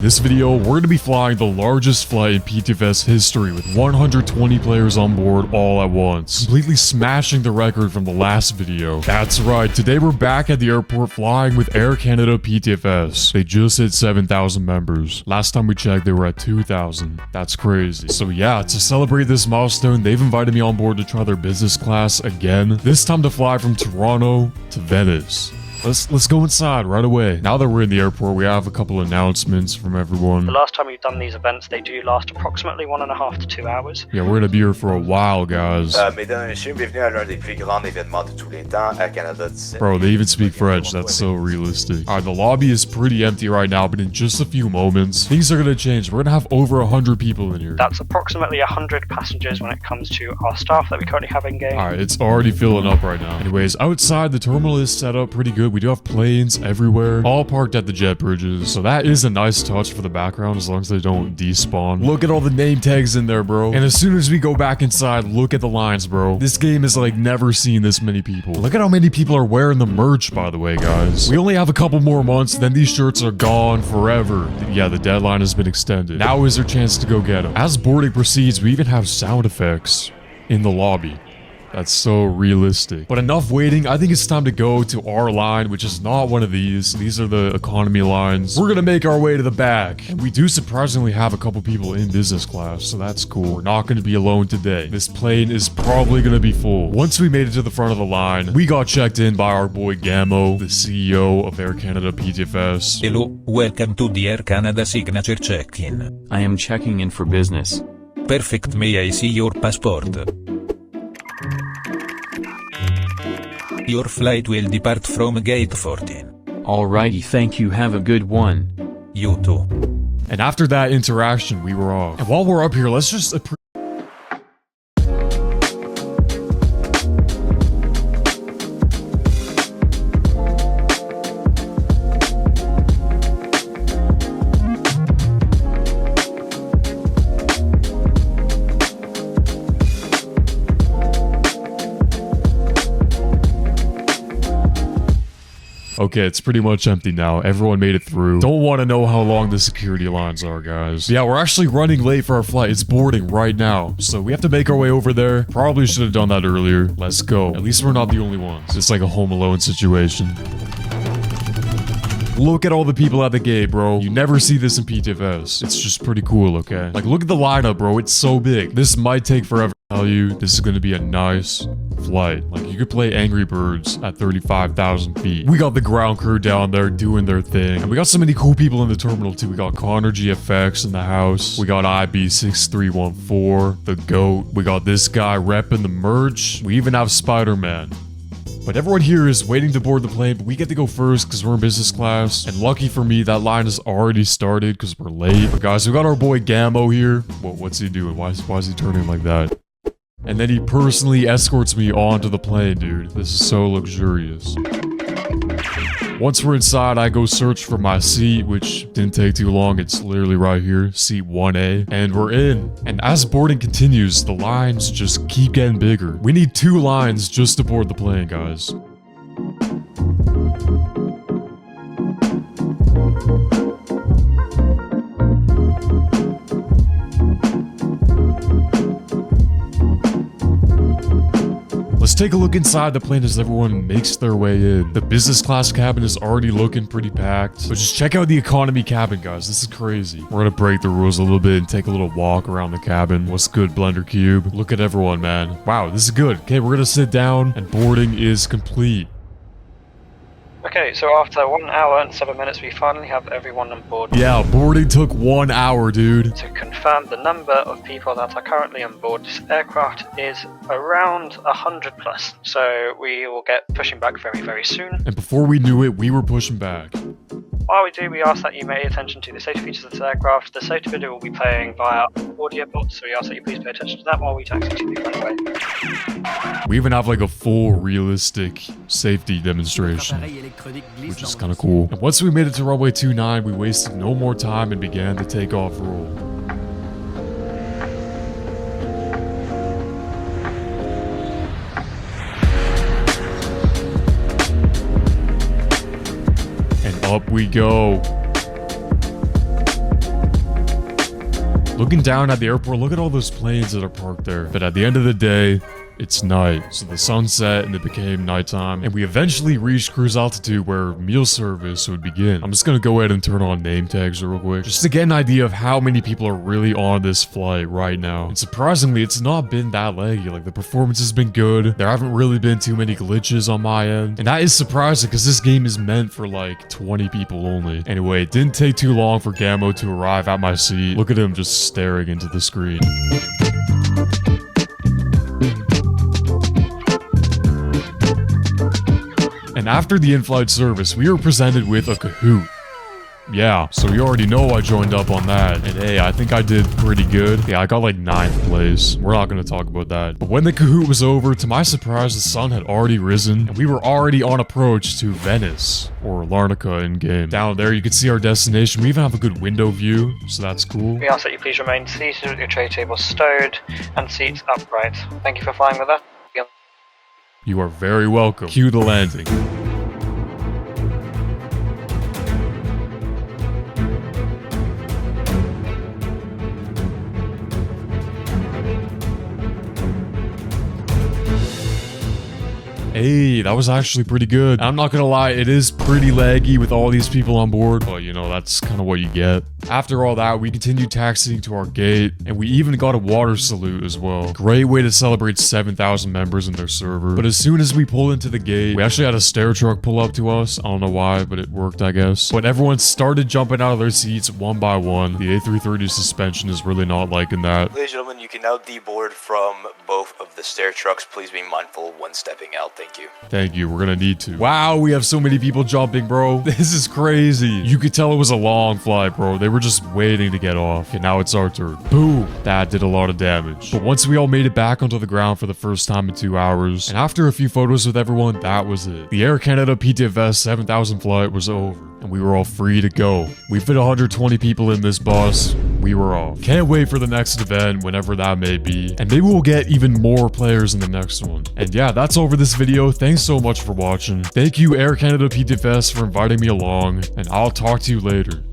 This video, we're going to be flying the largest flight in ptfs history with 120 players on board all at once, completely smashing the record from the last video. That's right, today we're back at the airport flying with Air Canada ptfs. They just hit 7,000 members. Last time we checked, they were at 2,000. That's crazy. So yeah, to celebrate this milestone, they've invited me on board to try their business class again, this time to fly from Toronto to Venice. Let's go inside right away. Now that we're in the airport, we have a couple announcements from everyone. The last time we've done these events, they do last approximately 1.5 to 2 hours. Yeah, we're gonna be here for a while, guys. Mesdames et messieurs, bienvenue à l'un des plus grands événements de tous les temps, Air Canada 17. Bro, they even speak French. That's so realistic. Alright, the lobby is pretty empty right now, but in just a few moments, things are gonna change. We're gonna have over 100 people in here. That's approximately 100 passengers when it comes to our staff that we currently have in game. Alright, it's already filling up right now. Anyways, outside, the terminal is set up pretty good. We do have planes everywhere, all parked at the jet bridges, so that is a nice touch for the background as long as they don't despawn. Look at all the name tags in there, bro. And as soon as we go back inside, look at the lines, bro. This game is like never seen this many people. Look at how many people are wearing the merch, by the way, guys. We only have a couple more months, then these shirts are gone forever. Yeah, the deadline has been extended. Now is our chance to go get them. As boarding proceeds, we even have sound effects in the lobby. That's so realistic. But enough waiting. I think it's time to go to our line, which is not one of these. These are the economy lines. We're gonna make our way to the back. And we do surprisingly have a couple people in business class, so that's cool. We're not gonna be alone today. This plane is probably gonna be full. Once we made it to the front of the line, we got checked in by our boy Gamo, the CEO of Air Canada ptfs. Hello, welcome to the Air Canada signature check-in. I am checking in for business. Perfect, may I see your passport? Your flight will depart from gate 14. Alrighty, thank you, have a good one. You too. And after that interaction, we were off. And while we're up here, let's just Okay, it's pretty much empty now. Everyone made it through. Don't want to know how long the security lines are, guys. Yeah, we're actually running late for our flight. It's boarding right now. So we have to make our way over there. Probably should have done that earlier. Let's go. At least we're not the only ones. It's like a Home Alone situation. Look at all the people at the gate, bro. You never see this in ptfs. It's just pretty cool, okay? Like, look at the lineup, bro. It's so big. This might take forever to tell you. This is gonna be a nice flight. Like, you could play Angry Birds at 35,000 feet. We got the ground crew down there doing their thing. And we got so many cool people in the terminal, too. We got Connor GFX in the house. We got IB6314, the GOAT. We got this guy repping the merch. We even have Spider-Man. But everyone here is waiting to board the plane, but we get to go first because we're in business class. And lucky for me, that line has already started because we're late. But guys, we got our boy Gamo here. What's he doing? Why is he turning like that? And then he personally escorts me onto the plane, dude. This is so luxurious. Once we're inside, I go search for my seat, which didn't take too long. It's literally right here, seat 1A. And we're in. And as boarding continues, the lines just keep getting bigger. We need 2 lines just to board the plane, guys. Let's take a look inside the plane as everyone makes their way in. The business class cabin is already looking pretty packed. But just check out the economy cabin, guys. This is crazy. We're gonna break the rules a little bit and take a little walk around the cabin. What's good, Blender Cube? Look at everyone, man. Wow, this is good. Okay, we're gonna sit down and boarding is complete. Okay, so after 1 hour and 7 minutes, we finally have everyone on board. Yeah, boarding took 1 hour, dude. To confirm the number of people that are currently on board this aircraft is around 100 plus. So we will get pushing back very, very soon. And before we knew it, we were pushing back. While we do, we ask that you pay attention to the safety features of this aircraft. The safety video will be playing via audio bot, so we ask that you please pay attention to that while we taxi to the runway. We even have like a full realistic safety demonstration, which is kind of cool. And once we made it to runway 29, we wasted no more time and began the takeoff roll. And up we go. Looking down at the airport, look at all those planes that are parked there. But at the end of the day, it's night. So the sun set and it became nighttime. And we eventually reached cruise altitude where meal service would begin. I'm just gonna go ahead and turn on name tags real quick, just to get an idea of how many people are really on this flight right now. And surprisingly, it's not been that laggy. Like, the performance has been good. There haven't really been too many glitches on my end. And that is surprising because this game is meant for like 20 people only. Anyway, it didn't take too long for Gammo to arrive at my seat. Look at him just staring into the screen. And after the in-flight service, we were presented with a Kahoot. Yeah, so you already know I joined up on that. And hey, I think I did pretty good. Yeah, I got like 9th place. We're not going to talk about that. But when the Kahoot was over, to my surprise, the sun had already risen. And we were already on approach to Venice, or Larnaca in game. Down there, you can see our destination. We even have a good window view, so that's cool. We ask that you please remain seated with your tray table stowed and seats upright. Thank you for flying with us. You are very welcome. Cue the landing. Hey, that was actually pretty good. I'm not gonna lie, it is pretty laggy with all these people on board, but you know, that's kind of what you get. After all that, we continued taxiing to our gate, and we even got a water salute as well. Great way to celebrate 7,000 members in their server. But as soon as we pulled into the gate, we actually had a stair truck pull up to us. I don't know why, but it worked, I guess. But everyone started jumping out of their seats one by one. The A330 suspension is really not liking that. Ladies and gentlemen, you can now deboard from both of the stair trucks. Please be mindful when stepping out. Thank you. Thank you, we're gonna need to. Wow, we have so many people jumping, bro. This is crazy. You could tell it was a long flight, bro. They were just waiting to get off. Okay, now it's our turn. Boom. That did a lot of damage. But once we all made it back onto the ground for the first time in 2 hours, and after a few photos with everyone, that was it. The Air Canada ptfs 7000 flight was over, and we were all free to go. We fit 120 people in this bus. We were off. Can't wait for the next event, whenever that may be. And maybe we'll get even more players in the next one. And yeah, that's all for this video. Thanks so much for watching. Thank you, Air Canada ptfs, for inviting me along, and I'll talk to you later.